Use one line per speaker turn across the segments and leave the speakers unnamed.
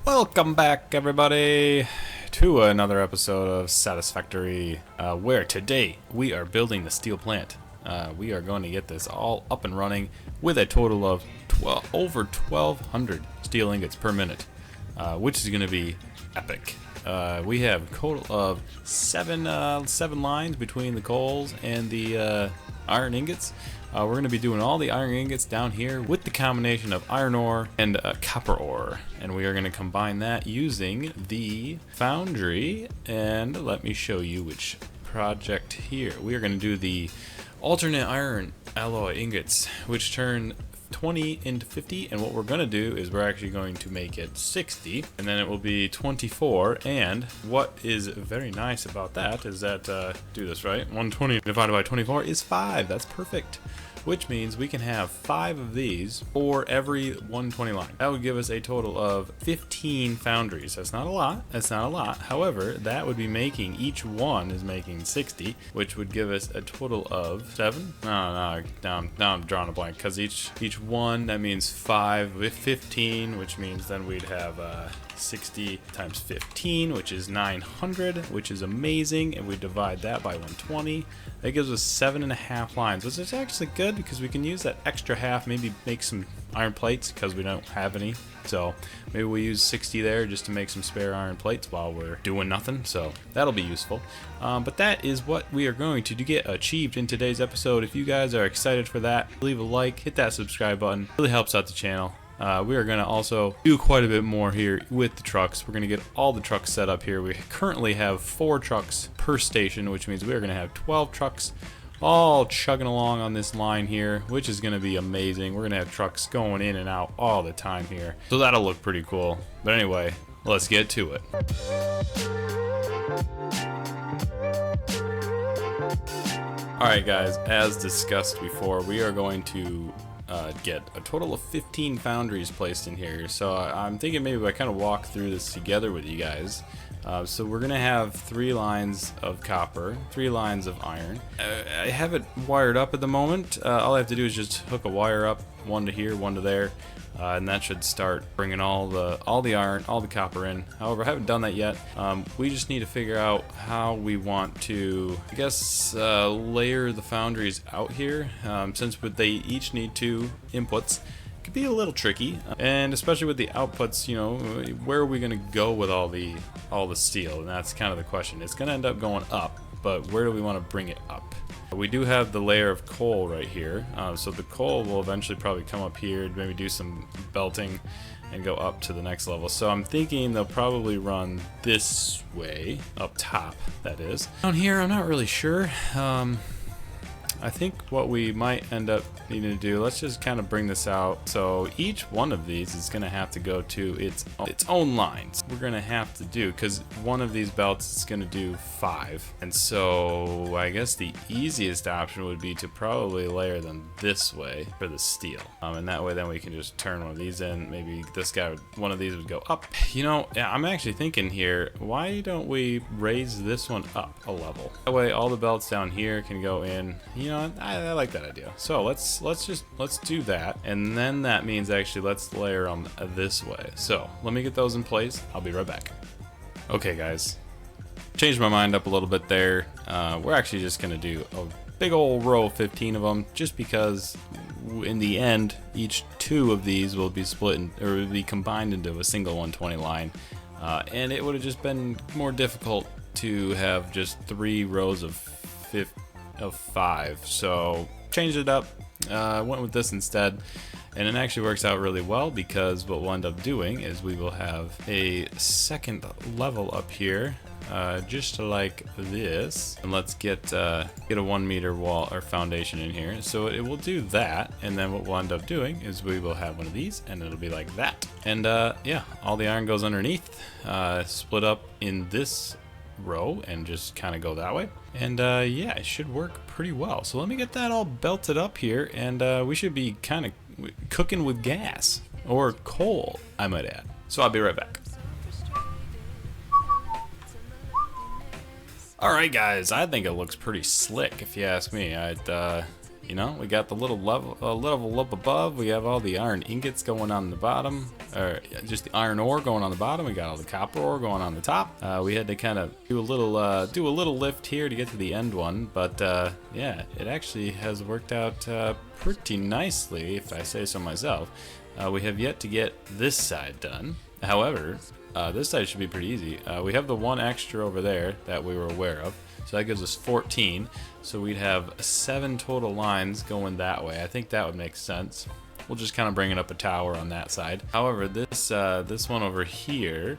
Welcome back, everybody, to another episode of Satisfactory, where today we are building the steel plant. We are going to get this all up and running with a total of over 1,200 steel ingots per minute, which is going to be epic. We have a total of seven lines between the coals and the iron ingots. We're going to be doing all the iron ingots down here with the combination of iron ore and copper ore. And we are going to combine that using the foundry. And let me show you which project here. We are going to do the alternate iron alloy ingots, which turn 20 into 50, and what we're going to do is we're actually going to make it 60, and then it will be 24. And what is very nice about that is that do this right, 120 divided by 24 is 5. That's perfect, which means we can have 5 of these for every 120 line. That would give us a total of 15 foundries. That's not a lot. However, that would be making, each one is making 60, which would give us a total of 7. No, now I'm drawing a blank, because each one, that means 5 with 15, which means then we'd have 60 times 15, which is 900, which is amazing, and we divide that by 120. That gives us 7.5 lines, which is actually good because we can use that extra half, maybe make some iron plates because we don't have any. So maybe we use 60 there just to make some spare iron plates while we're doing nothing. So that'll be useful. But that is what we are going to get achieved in today's episode. If you guys are excited for that, leave a like, hit that subscribe button. It really helps out the channel. We are going to also do quite a bit more here with the trucks. We're going to get all the trucks set up here. We currently have 4 trucks per station, which means we are going to have 12 trucks all chugging along on this line here, which is going to be amazing. We're going to have trucks going in and out all the time here, so that'll look pretty cool. But anyway, let's get to it. Alright guys, as discussed before, we are going to get a total of 15 foundries placed in here. So I'm thinking maybe I kind of walk through this together with you guys. So we're gonna have 3 lines of copper, 3 lines of iron. I have it wired up at the moment. All I have to do is just hook a wire up, one to here, one to there, and that should start bringing all the iron, all the copper in. However, I haven't done that yet. We just need to figure out how we want to, I guess, layer the foundries out here, since they each need 2 inputs. Could be a little tricky, and especially with the outputs, you know, where are we going to go with all the steel? And that's kind of the question. It's going to end up going up, but where do we want to bring it up? We do have the layer of coal right here, so the coal will eventually probably come up here, maybe do some belting and go up to the next level. So I'm thinking they'll probably run this way, up top, that is. Down here, I'm not really sure. I think what we might end up needing to do, let's just kind of bring this out. So each one of these is going to have to go to its own lines. We're going to have to do, because one of these belts is going to do 5. And so I guess the easiest option would be to probably layer them this way for the steel. And that way then we can just turn one of these in. Maybe this guy, one of these would go up. You know, I'm actually thinking here, why don't we raise this one up a level? That way all the belts down here can go in. You know, I like that idea. So let's do that, and then that means actually let's layer them this way. So let me get those in place. I'll be right back. Okay guys, changed my mind up a little bit there. We're actually just gonna do a big old row of 15 of them, just because in the end each 2 of these will be split or will be combined into a single 120 line, and it would have just been more difficult to have just 3 rows of 5. So changed it up, went with this instead, and it actually works out really well, because what we'll end up doing is we will have a second level up here, just like this. And let's get a 1 meter wall or foundation in here. So it will do that, and then what we'll end up doing is we will have one of these, and it'll be like that. And yeah, all the iron goes underneath, split up in this row, and just kind of go that way. And yeah, it should work pretty well. So let me get that all belted up here, and we should be kind of cooking with gas or coal, I might add. So I'll be right back. Alright guys, I think it looks pretty slick if you ask me. You know, we got the little level up above. We have all the iron ingots going on the bottom, or just the iron ore going on the bottom. We got all the copper ore going on the top. We had to kind of do a little lift here to get to the end one, but yeah, it actually has worked out pretty nicely, if I say so myself. We have yet to get this side done. However, this side should be pretty easy. We have the one extra over there that we were aware of, so that gives us 14. So we'd have 7 total lines going that way. I think that would make sense. We'll just kind of bring it up a tower on that side. However, this one over here,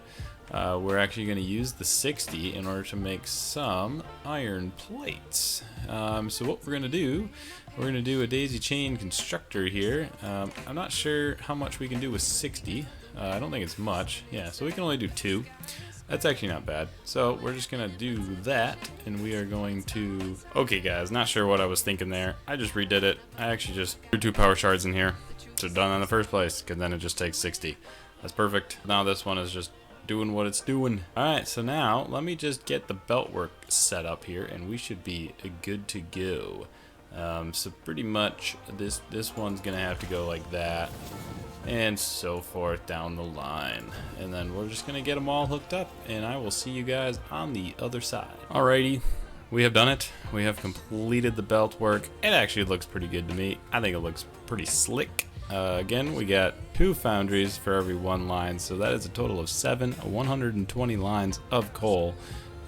we're actually going to use the 60 in order to make some iron plates. So what we're going to do, we're going to do a daisy chain constructor here. I'm not sure how much we can do with 60. I don't think it's much. Yeah, so we can only do 2. That's actually not bad. So we're just gonna do that, and we are going to... Okay guys, not sure what I was thinking there. I just redid it. I actually just threw 2 power shards in here. Should have done that in the first place, because then it just takes 60. That's perfect. Now this one is just doing what it's doing. Alright, so now let me just get the belt work set up here, and we should be good to go. So pretty much this one's gonna have to go like that, and so forth down the line, and then we're just gonna get them all hooked up, and I will see you guys on the other side. Alrighty, we have done it. We have completed the belt work. It actually looks pretty good to me. I think it looks pretty slick. Again, we got 2 foundries for every 1 line, so that is a total of 120 lines of coal,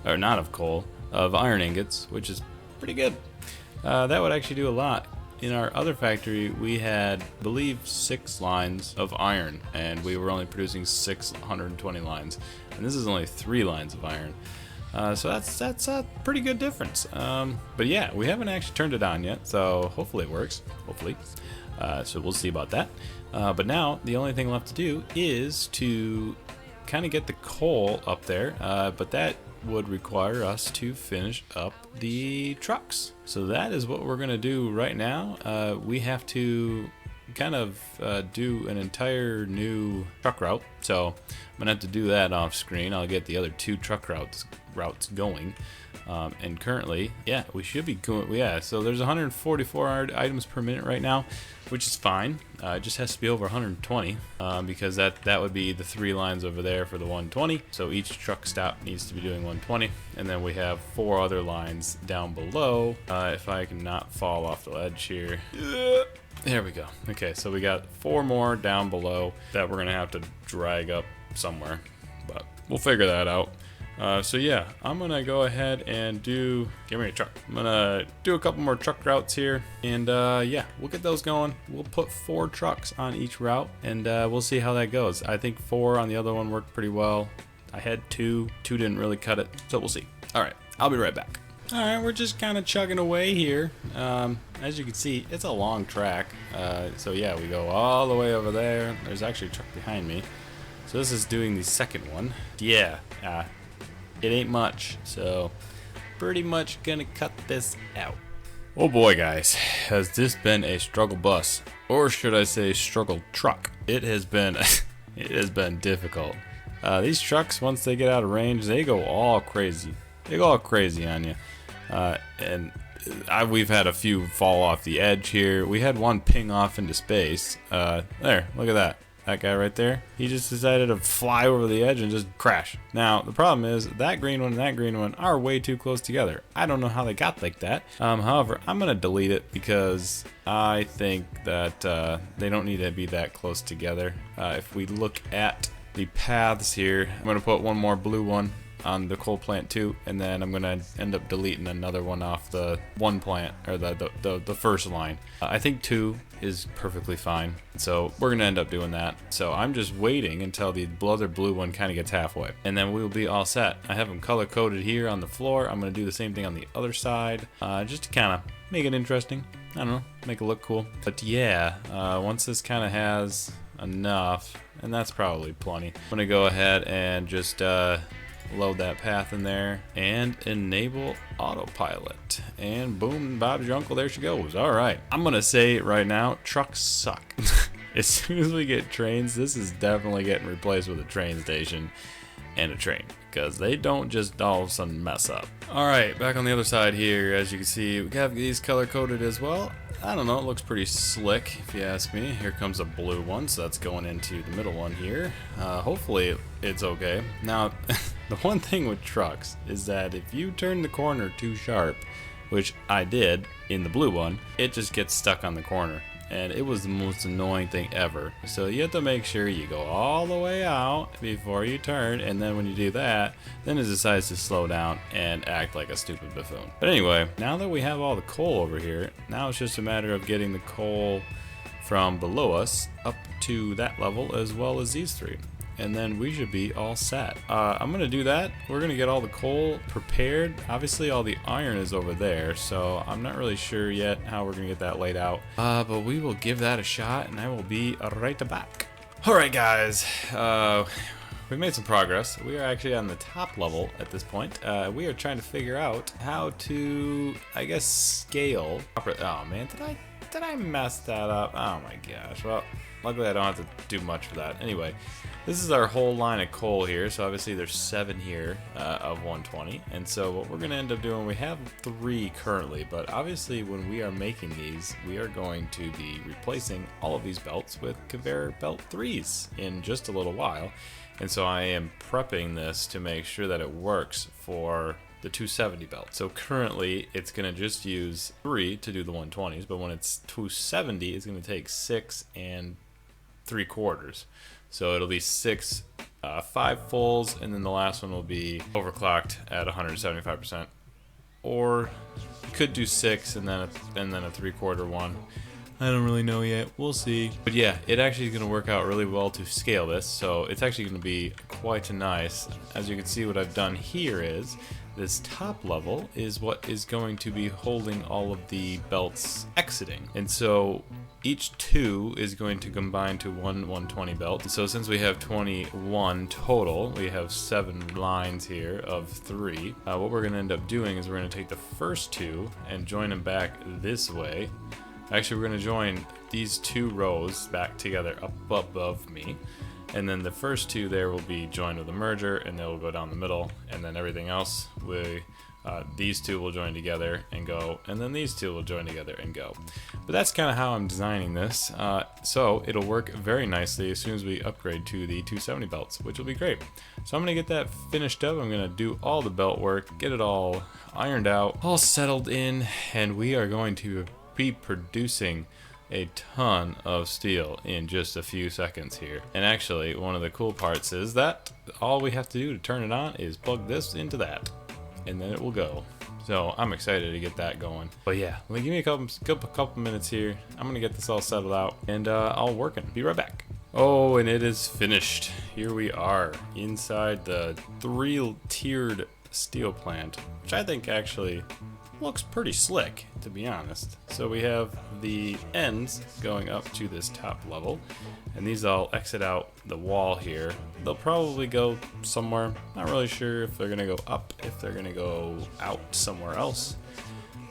or not of coal, of iron ingots, which is pretty good. That would actually do a lot. In our other factory, we had, I believe, 6 lines of iron, and we were only producing 620 lines. And this is only 3 lines of iron. So that's a pretty good difference. But yeah, we haven't actually turned it on yet, so hopefully it works. Hopefully. So we'll see about that. But now, the only thing left to do is to kind of get the coal up there, but that would require us to finish up the trucks. So that is what we're gonna do right now. We have to kind of do an entire new truck route, so I'm gonna have to do that off screen. I'll get the other 2 truck routes going, and currently, yeah, we should be going. Yeah, so there's 144 items per minute right now, which is fine. It just has to be over 120, because that would be the 3 lines over there for the 120. So each truck stop needs to be doing 120, and then we have 4 other lines down below. If I can not fall off the ledge here. There we go. Okay, so we got 4 more down below that we're gonna have to drag up somewhere, but we'll figure that out. So yeah, I'm gonna go ahead and give me a truck. I'm gonna do a couple more truck routes here, and yeah, we'll get those going. We'll put 4 trucks on each route, and we'll see how that goes. I think 4 on the other one worked pretty well. I had 2 didn't really cut it, so we'll see. All right, I'll be right back. All right, we're just kind of chugging away here. As you can see, it's a long track. So yeah, we go all the way over there. There's actually a truck behind me. So this is doing the second one. Yeah, it ain't much, so pretty much gonna cut this out. Oh boy, guys, has this been a struggle bus, or should I say struggle truck? It has been it has been difficult. These trucks, once they get out of range, they go all crazy. They go all crazy on you. And we've had a few fall off the edge here. We had one ping off into space. There, look at that. That guy right there, he just decided to fly over the edge and just crash. Now, the problem is that green one and that green one are way too close together. I don't know how they got like that. However, I'm going to delete it because I think that they don't need to be that close together. If we look at the paths here, I'm going to put one more blue one on the coal plant too, and then I'm gonna end up deleting another one off the one plant, or the first line. I think 2 is perfectly fine, so we're gonna end up doing that. So I'm just waiting until the other blue one kind of gets halfway, and then we'll be all set. I have them color coded here on the floor. I'm gonna do the same thing on the other side, just to kind of make it interesting. I don't know, make it look cool. But yeah, once this kind of has enough, and that's probably plenty, I'm gonna go ahead and just load that path in there and enable autopilot, and boom, Bob's your uncle, there she goes. All right, I'm gonna say it right now, trucks suck. As soon as we get trains, this is definitely getting replaced with a train station and a train, because they don't just all of a sudden mess up. All right, back on the other side here, as you can see, we have these color coded as well, I don't know, it looks pretty slick if you ask me. Here comes a blue one, so that's going into the middle one here. Hopefully it's okay. Now, the one thing with trucks is that if you turn the corner too sharp, which I did in the blue one, it just gets stuck on the corner. And it was the most annoying thing ever. So you have to make sure you go all the way out before you turn, and then when you do that, then it decides to slow down and act like a stupid buffoon. But anyway, now that we have all the coal over here, now it's just a matter of getting the coal from below us up to that level as well as these three. And then we should be all set. I'm gonna do that. We're gonna get all the coal prepared. Obviously all the iron is over there, so I'm not really sure yet how we're gonna get that laid out. But we will give that a shot, and I will be right back. Alright guys, we've made some progress. We are actually on the top level at this point. We are trying to figure out how to, I guess, scale. Oh man, did I mess that up? Oh my gosh. Well, luckily I don't have to do much for that. Anyway, this is our whole line of coal here. So obviously there's 7 here of 120. And so what we're going to end up doing, we have 3 currently, but obviously when we are making these, we are going to be replacing all of these belts with conveyor belt 3s in just a little while. And so I am prepping this to make sure that it works for the 270 belt. So currently it's going to just use 3 to do the 120s, but when it's 270 it's going to take 6 3/4. So it'll be 6 5 fulls, and then the last one will be overclocked at 175%. Or you could do 6 and then a 3/4 one. I don't really know yet. We'll see. But yeah, it actually is going to work out really well to scale this. So it's actually going to be quite nice. As you can see, what I've done here is this top level is what is going to be holding all of the belts exiting. And so each 2 is going to combine to one 120 belt. So since we have 21 total, we have 7 lines here of 3. What we're going to end up doing is we're going to take the first 2 and join them back this way. Actually, we're going to join these 2 rows back together up above me. And then the first 2 there will be joined with a merger, and they will go down the middle. And then everything else, these 2 will join together and go. And then these 2 will join together and go. But that's kind of how I'm designing this. So it'll work very nicely as soon as we upgrade to the 270 belts, which will be great. So I'm going to get that finished up. I'm going to do all the belt work, get it all ironed out, all settled in, and we are going to be producing a ton of steel in just a few seconds here. And actually, one of the cool parts is that all we have to do to turn it on is plug this into that, and then it will go. So I'm excited to get that going. But yeah, give me a couple minutes here. I'm gonna get this all settled out, and I'll work it. Be right back. Oh, and it is finished. Here we are inside the 3-tiered steel plant, which I think actually looks pretty slick, to be honest. So we have the ends going up to this top level, and these all exit out the wall here. They'll probably go somewhere. Not really sure if they're gonna go up, if they're gonna go out somewhere else.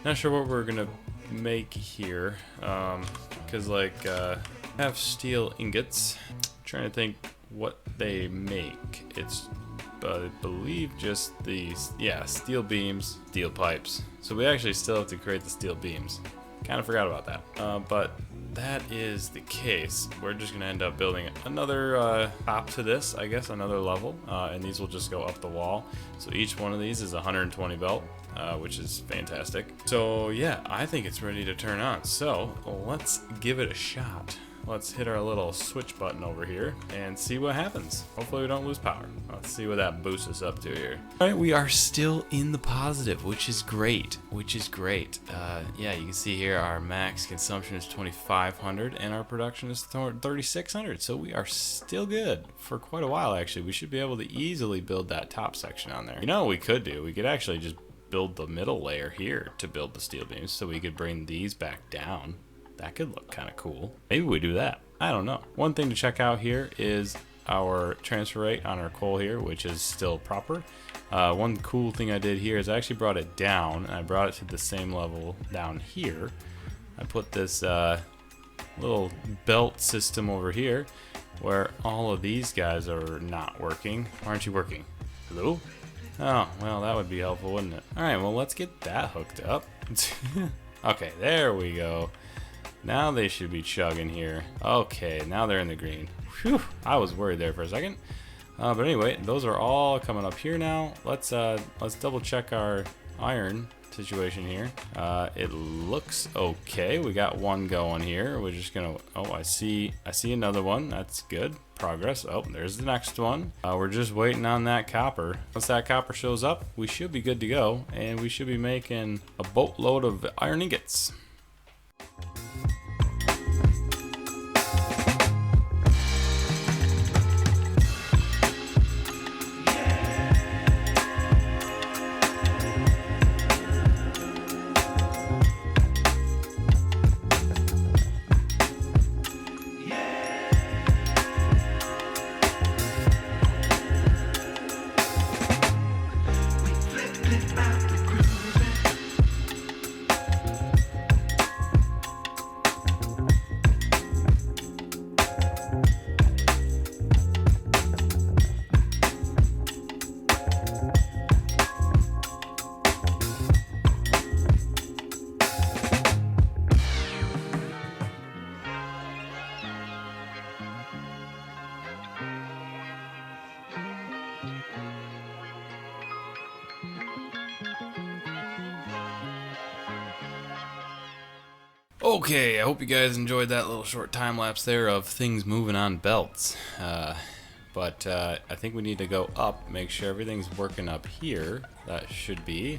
Not sure what we're gonna make here, because I have steel ingots. Trying to think what they make. It's I believe just the steel beams, steel pipes. So we actually still have to create the steel beams. Kind of forgot about that. But that is the case. We're just gonna end up building another top to this, I guess, another level, and these will just go up the wall. So each one of these is 120 belt, which is fantastic. So yeah, I think it's ready to turn on. So let's give it a shot. Let's hit our little switch button over here and see what happens. Hopefully we don't lose power. Let's see what that boosts us up to here. All right, we are still in the positive, which is great, yeah, you can see here our max consumption is 2,500 and our production is 3,600. So we are still good for quite a while, actually. We should be able to easily build that top section on there. You know what we could do? We could actually just build the middle layer here to build the steel beams, so we could bring these back down. That could look kind of cool. Maybe we do that. I don't know. One thing to check out here is our transfer rate on our coal here, which is still proper. One cool thing I did here is I actually brought it down, and I brought it to the same level down here. I put this little belt system over here where all of these guys are not working. Aren't you working? Hello? Oh, well, that would be helpful, wouldn't it? All right, well, let's get that hooked up. Okay, there we go. Now they should be chugging here. Okay, now they're in the green. Whew, I was worried there for a second. But anyway, those are all coming up here now. Let's double check our iron situation here. It looks okay. We got one going here. We're just gonna, oh, I see another one. That's good progress. Oh, there's the next one. We're just waiting on that copper. Once that copper shows up, we should be good to go, and we should be making a boatload of iron ingots. Okay, I hope you guys enjoyed that little short time lapse there of things moving on belts. But I think we need to go up, make sure everything's working up here. That should be.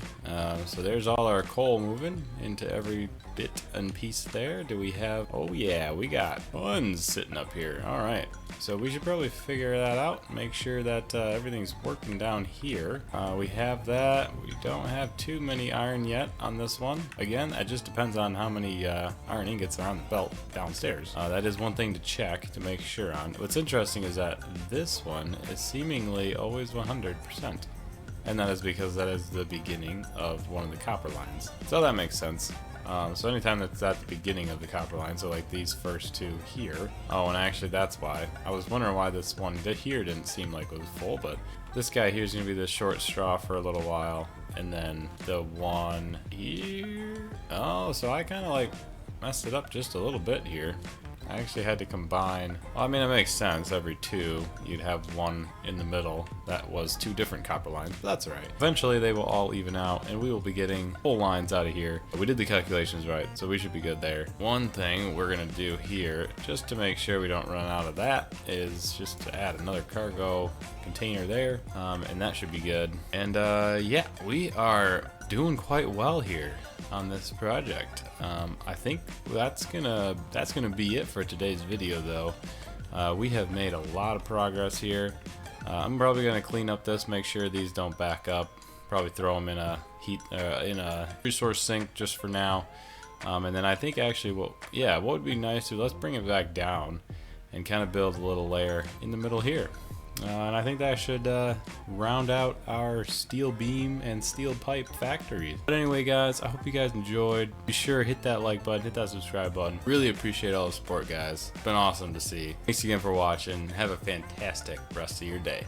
So there's all our coal moving into every bit and piece there. Do we have, oh yeah, we got tons sitting up here. All right, so we should probably figure that out, make sure that everything's working down here. We have that. We don't have too many iron yet on this one. Again, that just depends on how many iron ingots are on the belt downstairs. That is one thing to check to make sure on. What's interesting is that this one is seemingly always 100%. And that is because that is the beginning of one of the copper lines. So that makes sense. So anytime that's at the beginning of the copper line, so like these first two here. Oh, and actually that's why. I was wondering why this one here didn't seem like it was full, but this guy here is going to be the short straw for a little while. And then the one here. Oh, so I kind of like messed it up just a little bit here. I actually had to combine, well, I mean, it makes sense. Every two, you'd have one in the middle. That was two different copper lines, but that's all right. Eventually, they will all even out, and we will be getting full lines out of here. But we did the calculations right, so we should be good there. One thing we're gonna do here, just to make sure we don't run out of that, is just to add another cargo container there, and that should be good. And yeah, we are doing quite well here on this project. I think that's gonna be it for today's video, though. We have made a lot of progress here. I'm probably gonna clean up this, make sure these don't back up. Probably throw them in a resource sink just for now. And then I think actually, what would be nice to, let's bring it back down and kind of build a little layer in the middle here. And I think that should round out our steel beam and steel pipe factories. But anyway, guys, I hope you guys enjoyed. Be sure to hit that like button, hit that subscribe button. Really appreciate all the support, guys. It's been awesome to see. Thanks again for watching. Have a fantastic rest of your day.